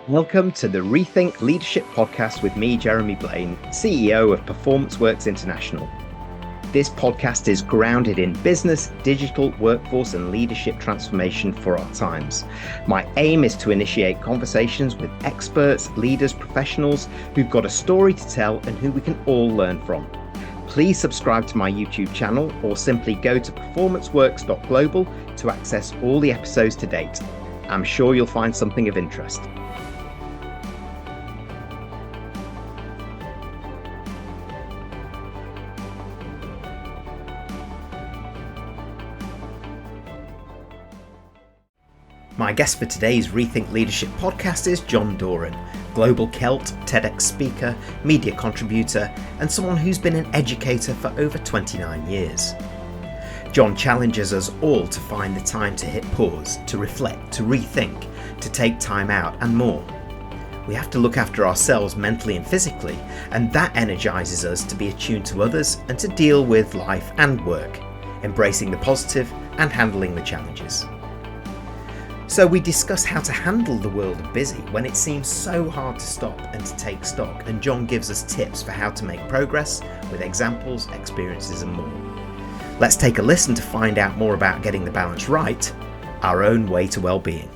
Welcome to the Rethink Leadership Podcast with me, Jeremy Blain, CEO of Performance Works International. This podcast is grounded in business, digital, workforce, and leadership transformation for our times. My aim is to initiate conversations with experts, leaders, professionals who've got a story to tell and who we can all learn from. Please subscribe to my YouTube channel or simply go to performanceworks.global to access all the episodes to date. I'm sure you'll find something of interest. My guest for today's Rethink Leadership podcast is Doran, Global Celt, TEDx speaker, media contributor, and someone who's been an educator for over 29 years. John challenges us all to find the time to hit pause, to reflect, to rethink, to take time out, and more. We have to look after ourselves mentally and physically, and that energizes us to be attuned to others and to deal with life and work, embracing the positive and handling the challenges. So we discuss how to handle the world of busy when it seems so hard to stop and to take stock, and John gives us tips for how to make progress with examples, experiences and more. Let's take a listen to find out more about getting the balance right, our own way to well-being.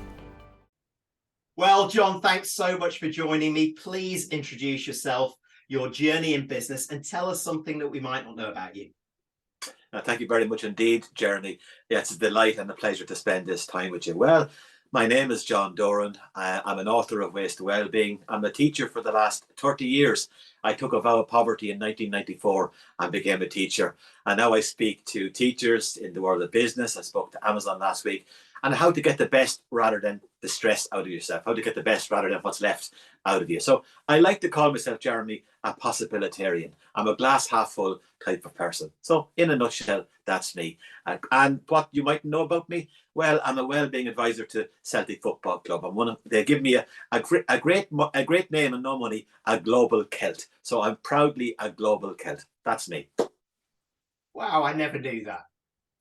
Well, John, thanks so much for joining me. Please introduce yourself, your journey in business, and tell us something that we might not know about you. Thank you very much indeed, Jeremy. Yeah, it's a delight and a pleasure to spend this time with you. Well, my name is Doran. I'm an author of Ways to Wellbeing. I'm a teacher for the last 30 years. I took a vow of poverty in 1994 and became a teacher. And now I speak to teachers in the world of business. I spoke to Amazon last week, and how to get the best rather than the stress out of yourself, how to get the best rather than what's left out of you. So I like to call myself, Jeremy, a possibilitarian. I'm a glass half full type of person. So in a nutshell, that's me. And what you might know about me, well, I'm a well-being advisor to Celtic Football Club. They give me a great name and no money, a Global Celt. So I'm proudly a Global Celt. That's me. Wow, I never knew that.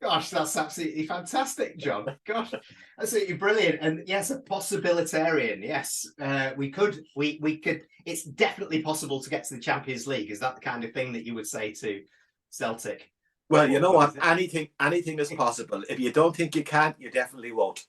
Gosh, that's absolutely fantastic, John. Gosh, absolutely brilliant. And yes, a possibilitarian. Yes, we could. It's definitely possible to get to the Champions League. Is that the kind of thing that you would say to Celtic? Well, you know what? Anything is possible. If you don't think you can, you definitely won't.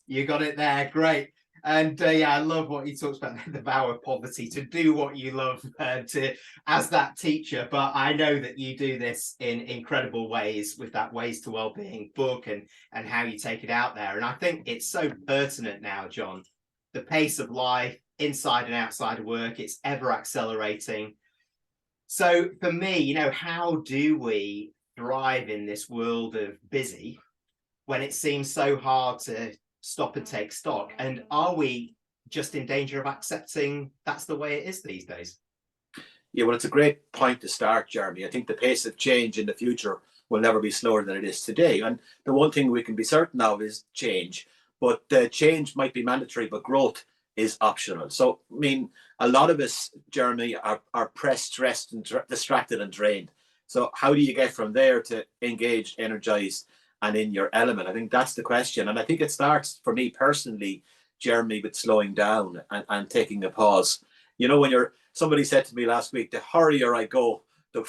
You got it there. Great. And yeah, I love what you talked about, the vow of poverty, to do what you love as that teacher. But I know that you do this in incredible ways with that Ways to Wellbeing book and how you take it out there. And I think it's so pertinent now, John, the pace of life inside and outside of work, it's ever accelerating. So for me, how do we thrive in this world of busy when it seems so hard to stop and take stock? And are we just in danger of accepting that's the way it is these days? Yeah, well, it's a great point to start, Jeremy. I think the pace of change in the future will never be slower than it is today. And the one thing we can be certain of is change. But change might be mandatory, but growth is optional. So, I mean, a lot of us, Jeremy, are pressed, stressed, and distracted and drained. So how do you get from there to engaged, energized, and in your element? I think that's the question. And I think it starts for me personally, Jeremy, with slowing down and taking a pause. When somebody said to me last week, the hurrier I go, the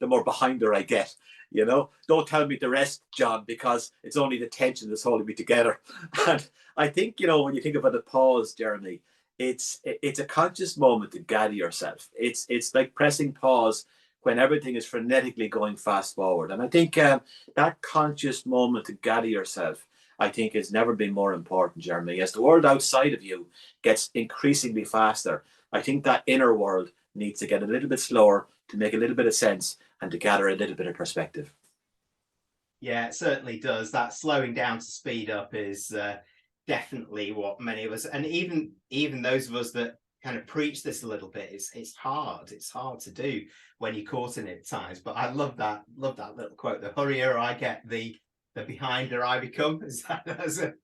more behinder I get. Don't tell me the rest, John, because it's only the tension that's holding me together. And I think, when you think about the pause, Jeremy, it's a conscious moment to gather yourself. It's like pressing pause when everything is frenetically going fast forward. And I think that conscious moment to gather yourself, I think, has never been more important, Jeremy. As the world outside of you gets increasingly faster, I think that inner world needs to get a little bit slower to make a little bit of sense and to gather a little bit of perspective. Yeah, it certainly does. That slowing down to speed up is definitely what many of us, and even those of us that kind of preach this a little bit, it's hard to do when you're caught in it at times. But I love that little quote: the hurrier I get, the behinder I become.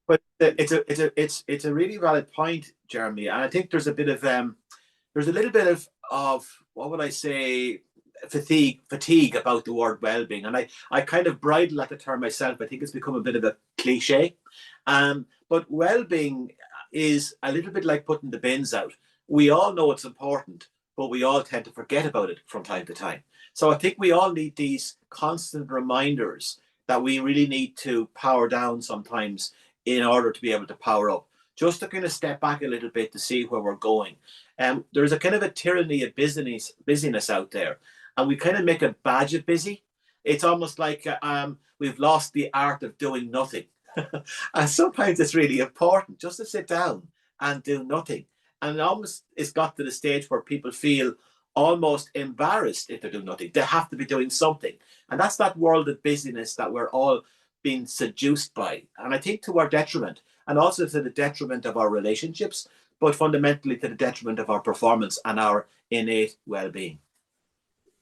But it's a really valid point, Jeremy. And I think there's a little bit of what would I say, fatigue about the word well-being. And I kind of bridle at the term myself. I think it's become a bit of a cliche. But well-being, is a little bit like putting the bins out. We all know it's important, but we all tend to forget about it from time to time. So I think we all need these constant reminders that we really need to power down sometimes in order to be able to power up. Just to kind of step back a little bit to see where we're going. There's a kind of a tyranny of busyness out there, and we kind of make a badge of busy. It's almost like we've lost the art of doing nothing. And sometimes it's really important just to sit down and do nothing. And almost it's got to the stage where people feel almost embarrassed if they're doing nothing. They have to be doing something. And that's that world of busyness that we're all being seduced by. And I think to our detriment, and also to the detriment of our relationships, but fundamentally to the detriment of our performance and our innate well-being.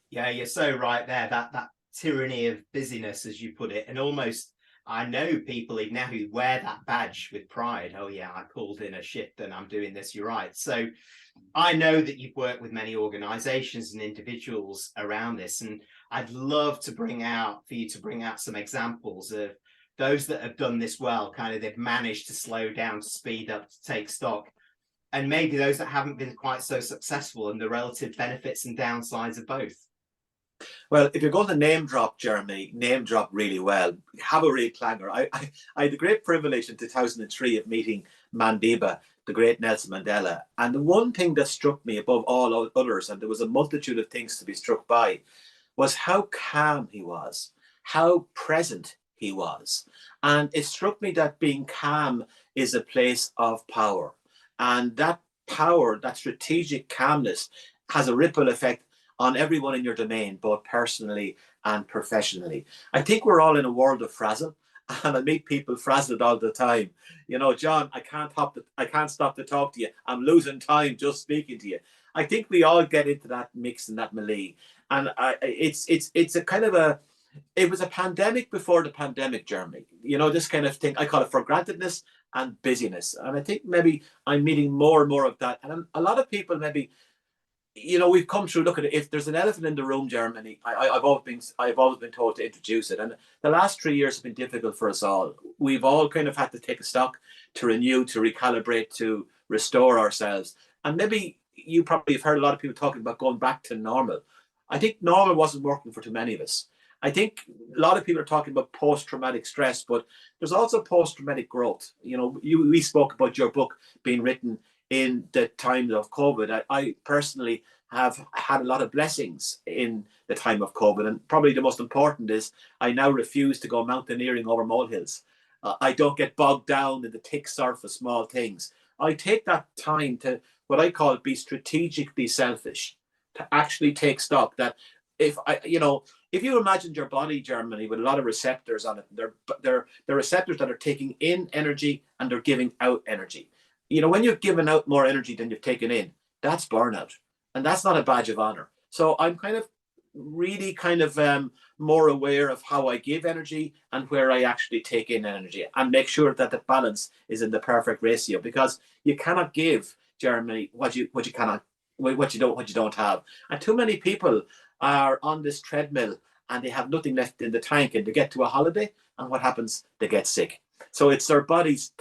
Yeah, you're so right there. That tyranny of busyness, as you put it, and almost I know people even now who wear that badge with pride. Oh yeah, I pulled in a shift and I'm doing this. You're right. So I know that you've worked with many organizations and individuals around this, and I'd love to bring you to bring out some examples of those that have done this well, kind of they've managed to slow down, to speed up, to take stock, and maybe those that haven't been quite so successful and the relative benefits and downsides of both. Well, if you're going to name drop, Jeremy, name drop really well. Have a real clanger. I had the great privilege in 2003 of meeting Mandela, the great Nelson Mandela. And the one thing that struck me above all others, and there was a multitude of things to be struck by, was how calm he was, how present he was. And it struck me that being calm is a place of power. And that power, that strategic calmness, has a ripple effect on everyone in your domain, both personally and professionally. I think we're all in a world of frazzle, and I meet people frazzled all the time. You know, John, I can't stop to talk to you. I'm losing time just speaking to you. I think we all get into that mix and that melee, and it's a kind of a. It was a pandemic before the pandemic, Jeremy. You know, this kind of thing. I call it for grantedness and busyness, and I think maybe I'm meeting more and more of that. And a lot of people maybe, you know, we've come through. Look at it. If there's an elephant in the room, Germany, I've always been told to introduce it. And the last 3 years have been difficult for us all. We've all kind of had to take a stock, to renew, to recalibrate, to restore ourselves. And maybe you probably have heard a lot of people talking about going back to normal. I think normal wasn't working for too many of us. I think a lot of people are talking about post-traumatic stress, but there's also post-traumatic growth. You know, we spoke about your book being written in the time of COVID. I personally have had a lot of blessings in the time of COVID. And probably the most important is I now refuse to go mountaineering over molehills. I don't get bogged down in the thick surf of small things. I take that time to, what I call, be strategically selfish, to actually take stock that if you imagined your body, Germany, with a lot of receptors on it, they're receptors that are taking in energy and they're giving out energy. You know, when you've given out more energy than you've taken in, that's burnout. And that's not a badge of honor. So I'm really more aware of how I give energy and where I actually take in energy, and make sure that the balance is in the perfect ratio, because you cannot give, Jeremy, what you don't have. And too many people are on this treadmill and they have nothing left in the tank, and they get to a holiday, and what happens? They get sick. So it's their bodies,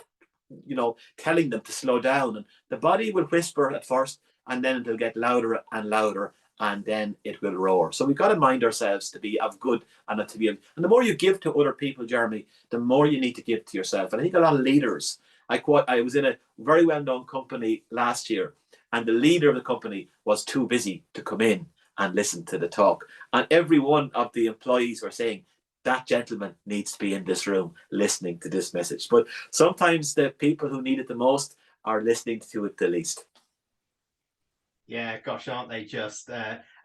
you know, telling them to slow down, and the body will whisper at first, and then it'll get louder and louder, and then it will roar. So we've got to mind ourselves to be of good and to be, and the more you give to other people, Jeremy, the more you need to give to yourself. And I think a lot of leaders, I was in a very well-known company last year, and the leader of the company was too busy to come in and listen to the talk. And every one of the employees were saying, that gentleman needs to be in this room listening to this message. But sometimes the people who need it the most are listening to it the least. Yeah, gosh, aren't they just?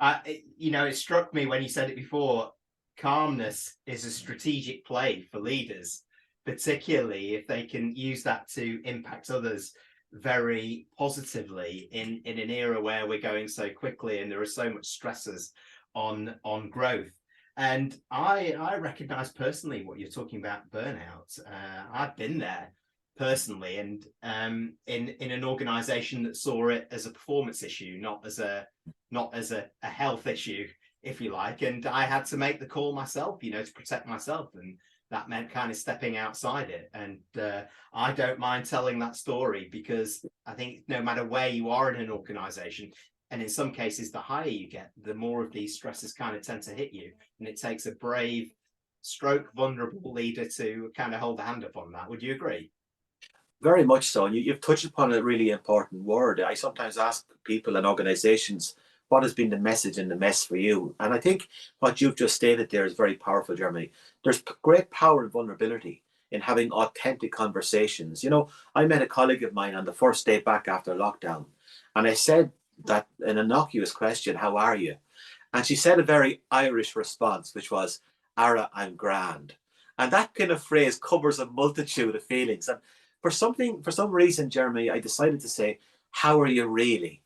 It struck me when you said it before, calmness is a strategic play for leaders, particularly if they can use that to impact others very positively in an era where we're going so quickly and there are so much stresses on growth. And I recognize personally what you're talking about, burnout. I've been there personally, and in an organization that saw it as a performance issue, not as a health issue, if you like. And I had to make the call myself, to protect myself and that meant kind of stepping outside it. And I don't mind telling that story, because I think no matter where you are in an organization, and in some cases, the higher you get, the more of these stresses kind of tend to hit you. And it takes a brave stroke vulnerable leader to kind of hold a hand up on that. Would you agree? Very much so. And you've touched upon a really important word. I sometimes ask people and organizations, what has been the message in the mess for you? And I think what you've just stated there is very powerful, Jeremy. There's great power and vulnerability in having authentic conversations. You know, I met a colleague of mine on the first day back after lockdown, and I said that an innocuous question, how are you? And she said a very Irish response, which was, Ara, I'm grand. And that kind of phrase covers a multitude of feelings. And for some reason, Jeremy, I decided to say, how are you really?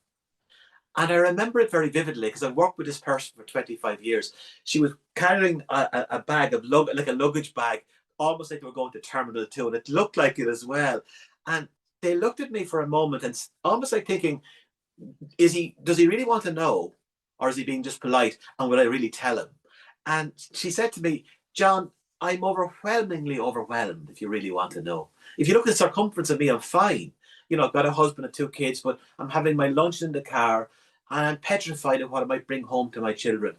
And I remember it very vividly because I've worked with this person for 25 years. She was carrying a bag of like a luggage bag, almost like they were going to Terminal 2, and it looked like it as well. And they looked at me for a moment and almost like thinking, does he really want to know? Or is he being just polite? And will I really tell him? And she said to me, John, I'm overwhelmingly overwhelmed if you really want to know. If you look at the circumference of me, I'm fine. You know, I've got a husband and 2 kids, but I'm having my lunch in the car and I'm petrified of what I might bring home to my children.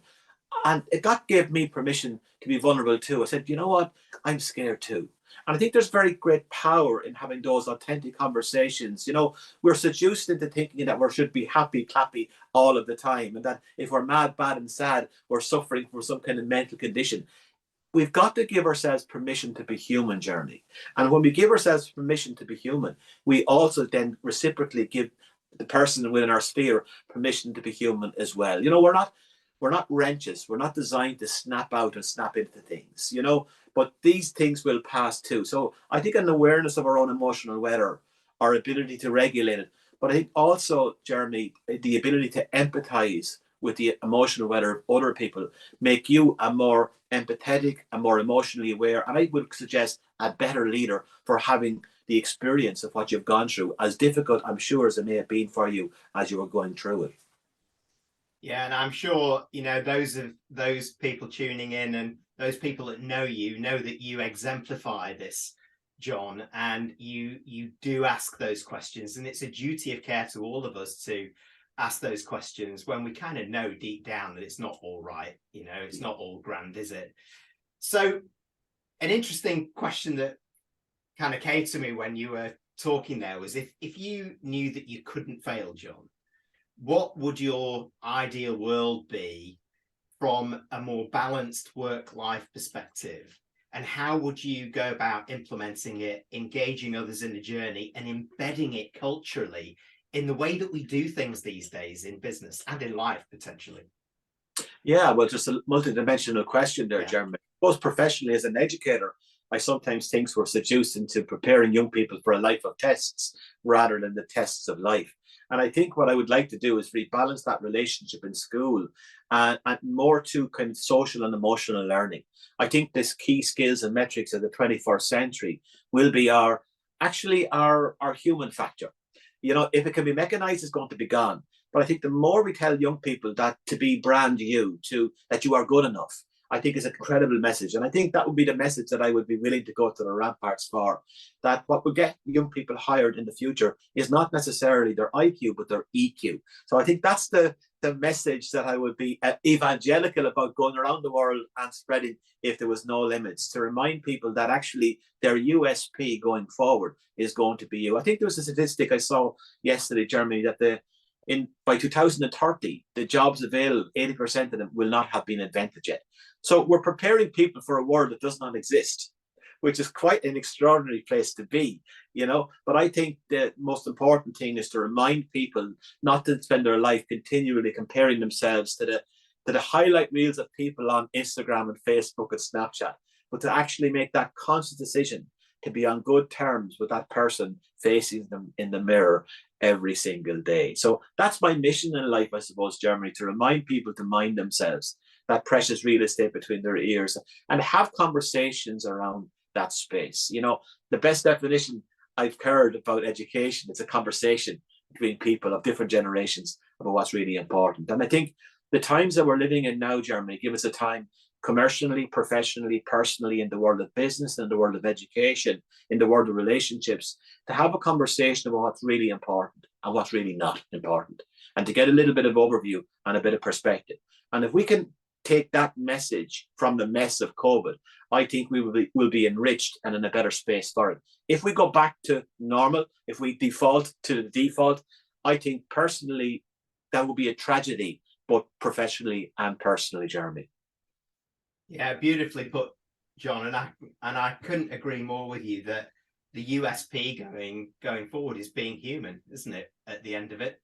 And God gave me permission to be vulnerable too. I said, you know what? I'm scared too. And I think there's very great power in having those authentic conversations. You know, we're seduced into thinking that we should be happy, clappy all of the time. And that if we're mad, bad, and sad, we're suffering from some kind of mental condition. We've got to give ourselves permission to be human, Jeremy. And when we give ourselves permission to be human, we also then reciprocally give the person within our sphere permission to be human as well. You know, we're not wrenches. We're not designed to snap out and snap into things, you know, but these things will pass too. So I think an awareness of our own emotional weather, our ability to regulate it, but I think also, Jeremy, the ability to empathize with the emotional weather of other people make you a more empathetic, a more emotionally aware, and I would suggest a better leader for having the experience of what you've gone through, as difficult, I'm sure, as it may have been for you as you were going through it. Yeah, and I'm sure, you know, those people tuning in and those people that know that you exemplify this, John, and you do ask those questions, and it's a duty of care to all of us to ask those questions when we kind of know deep down that it's not all right, you know, it's not all grand, is it? So an interesting question that kind of came to me when you were talking there was, if you knew that you couldn't fail, John, what would your ideal world be from a more balanced work-life perspective? And how would you go about implementing it, engaging others in the journey, and embedding it culturally in the way that we do things these days in business and in life, potentially? Yeah, well, just a multidimensional question there, Yeah. Jeremy. Both professionally as an educator, I sometimes think we're seduced into preparing young people for a life of tests rather than the tests of life. And I think what I would like to do is rebalance that relationship in school and more to kind of social and emotional learning. I think this key skills and metrics of the 21st century will be our human factor. You know, if it can be mechanized, it's going to be gone. But I think the more we tell young people that to be brand new, that you are good enough, I think is a credible message. And I think that would be the message that I would be willing to go to the ramparts for. That what will get young people hired in the future is not necessarily their IQ, but their EQ. So I think that's the message that I would be evangelical about going around the world and spreading if there was no limits, to remind people that actually their USP going forward is going to be you. I think there was a statistic I saw yesterday, Jeremy, that by 2030, the jobs available, 80% of them will not have been invented yet. So we're preparing people for a world that does not exist, which is quite an extraordinary place to be, you know. But I think the most important thing is to remind people not to spend their life continually comparing themselves to the highlight reels of people on Instagram and Facebook and Snapchat, but to actually make that conscious decision to be on good terms with that person facing them in the mirror every single day. So that's my mission in life, I suppose, Jeremy, to remind people to mind themselves, that precious real estate between their ears, and have conversations around that space. You know, the best definition I've heard about education, it's a conversation between people of different generations about what's really important. And I think the times that we're living in now, Jeremy, give us a time commercially, professionally, personally, in the world of business, in the world of education, in the world of relationships, to have a conversation about what's really important and what's really not important, and to get a little bit of overview and a bit of perspective. And if we can take that message from the mess of COVID, I think we will be enriched and in a better space for it. If we go back to normal, if we default to the default, I think personally that would be a tragedy, both professionally and personally, Jeremy. Yeah, beautifully put, John. And I couldn't agree more with you that the USP going forward is being human, isn't it? At the end of it,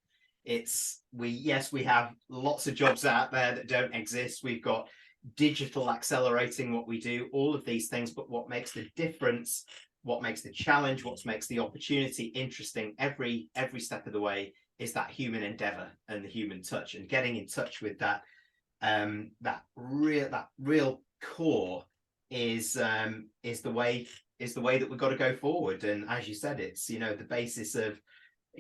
we have lots of jobs out there that don't exist. We've got digital accelerating what we do, all of these things. But what makes the difference, what makes the challenge, what makes the opportunity interesting every step of the way is that human endeavor and the human touch, and getting in touch with that real core is the way that we've got to go forward. And as you said, it's the basis of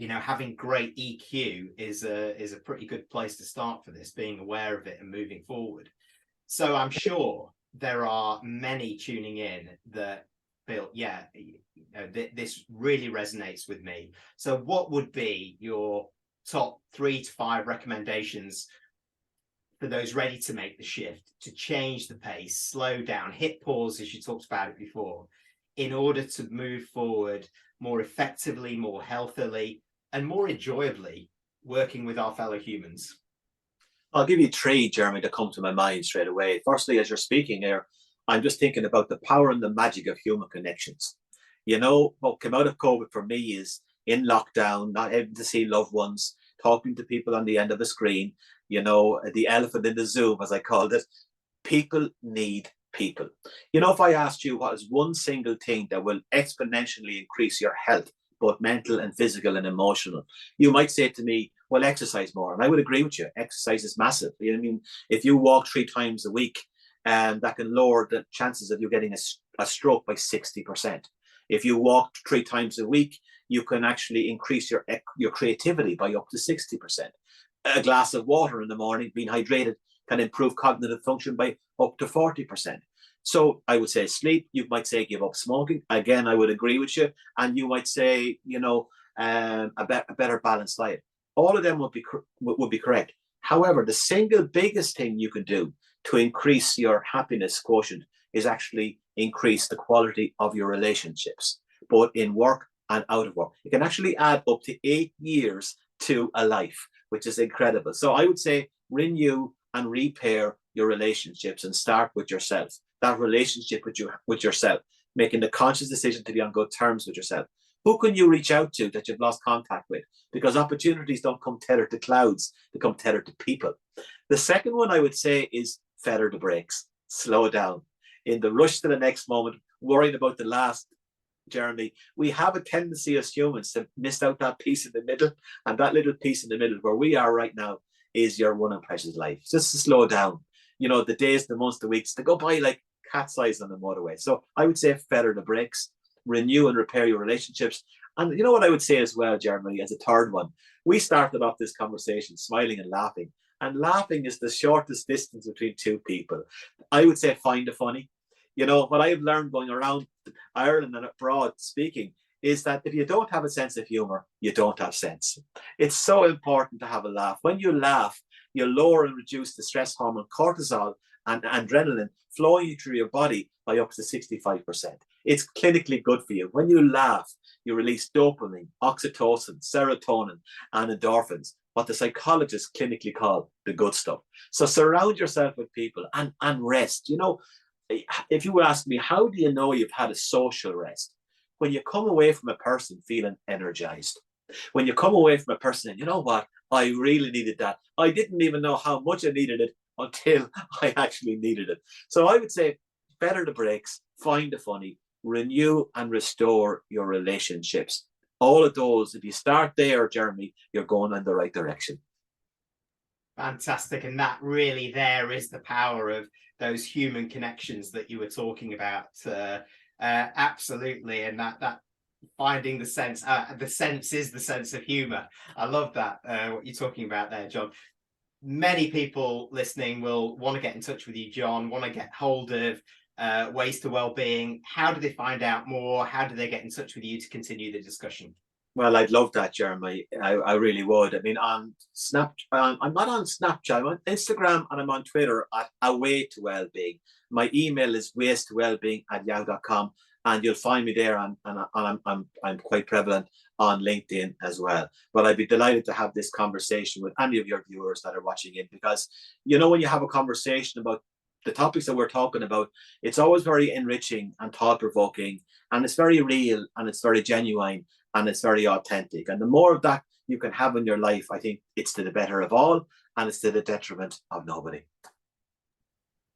having great EQ is a pretty good place to start for this, being aware of it and moving forward. So I'm sure there are many tuning in that feel, this really resonates with me. So what would be your top 3 to 5 recommendations for those ready to make the shift, to change the pace, slow down, hit pause, as you talked about it before, in order to move forward more effectively, more healthily, and more enjoyably working with our fellow humans? I'll give you 3, Jeremy, that come to my mind straight away. Firstly, as you're speaking here, I'm just thinking about the power and the magic of human connections. What came out of COVID for me is in lockdown, not able to see loved ones, talking to people on the end of a screen, the elephant in the Zoom, as I called it. People need people. If I asked you what is one single thing that will exponentially increase your health, both mental and physical and emotional, you might say to me, well, exercise more. And I would agree with you. Exercise is massive. If you walk 3 times a week, that can lower the chances of you getting a stroke by 60%. If you walk 3 times a week, you can actually increase your creativity by up to 60%. A glass of water in the morning, being hydrated, can improve cognitive function by up to 40%. So I would say sleep. You might say give up smoking. Again, I would agree with you. And you might say, a better balanced diet. All of them would be correct. However, the single biggest thing you can do to increase your happiness quotient is actually increase the quality of your relationships, both in work and out of work. It can actually add up to 8 years to a life, which is incredible. So I would say renew and repair your relationships and start with yourself. That relationship with yourself, making the conscious decision to be on good terms with yourself. Who can you reach out to that you've lost contact with? Because opportunities don't come tethered to clouds, they come tethered to people. The second one I would say is feather the brakes, slow down. In the rush to the next moment, worrying about the last, Jeremy, we have a tendency as humans to miss out that piece in the middle, and that little piece in the middle where we are right now is your one and precious life. Just to slow down. The days, the months, the weeks, to go by like cat's eyes on the motorway. So I would say feather the brakes, renew and repair your relationships. And what I would say as well, Jeremy, as a third one, we started off this conversation smiling and laughing. And laughing is the shortest distance between 2 people. I would say find the funny. What I have learned going around Ireland and abroad speaking is that if you don't have a sense of humor, you don't have sense. It's so important to have a laugh. When you laugh, you lower and reduce the stress hormone cortisol and adrenaline flowing through your body by up to 65%. It's clinically good for you. When you laugh, you release dopamine, oxytocin, serotonin, and endorphins, what the psychologists clinically call the good stuff. So surround yourself with people and rest. If you ask me, how do you know you've had a social rest? When you come away from a person feeling energized. When you come away from a person and you know what, I really needed that. I didn't even know how much I needed it until I actually needed it. So I would say feather the brakes, find the funny, renew and restore your relationships. All of those, if you start there, Jeremy, you're going in the right direction. Fantastic. And that really there is the power of those human connections that you were talking about. Absolutely. And that finding the sense is the sense of humor. I love that, what you're talking about there, John. many people listening will want to get in touch with you, John, want to get hold of ways to wellbeing. How do they find out more? How do they get in touch with you to continue the discussion? Well, I'd love that, Jeremy. I really would. I mean, on I'm not on Snapchat. I'm on Instagram and I'm on Twitter at Away to Wellbeing. My email is wastowellbeing@yahoo.com, and you'll find me there. And I'm quite prevalent on LinkedIn as well. But I'd be delighted to have this conversation with any of your viewers that are watching it, because when you have a conversation about the topics that we're talking about, it's always very enriching and thought provoking, and it's very real and it's very genuine and it's very authentic. And the more of that you can have in your life, I think it's to the better of all, and it's to the detriment of nobody.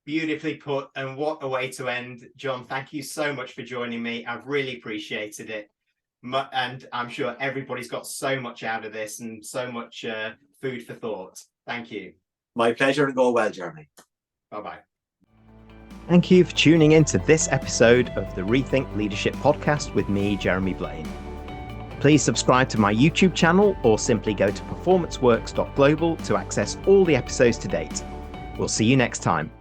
Beautifully put, and what a way to end. John, thank you so much for joining me. I've really appreciated it. And I'm sure everybody's got so much out of this and so much food for thought. Thank you. My pleasure, and go well, Jeremy. Bye-bye. Thank you for tuning in to this episode of the Rethink Leadership Podcast with me, Jeremy Blain. Please subscribe to my YouTube channel or simply go to performanceworks.global to access all the episodes to date. We'll see you next time.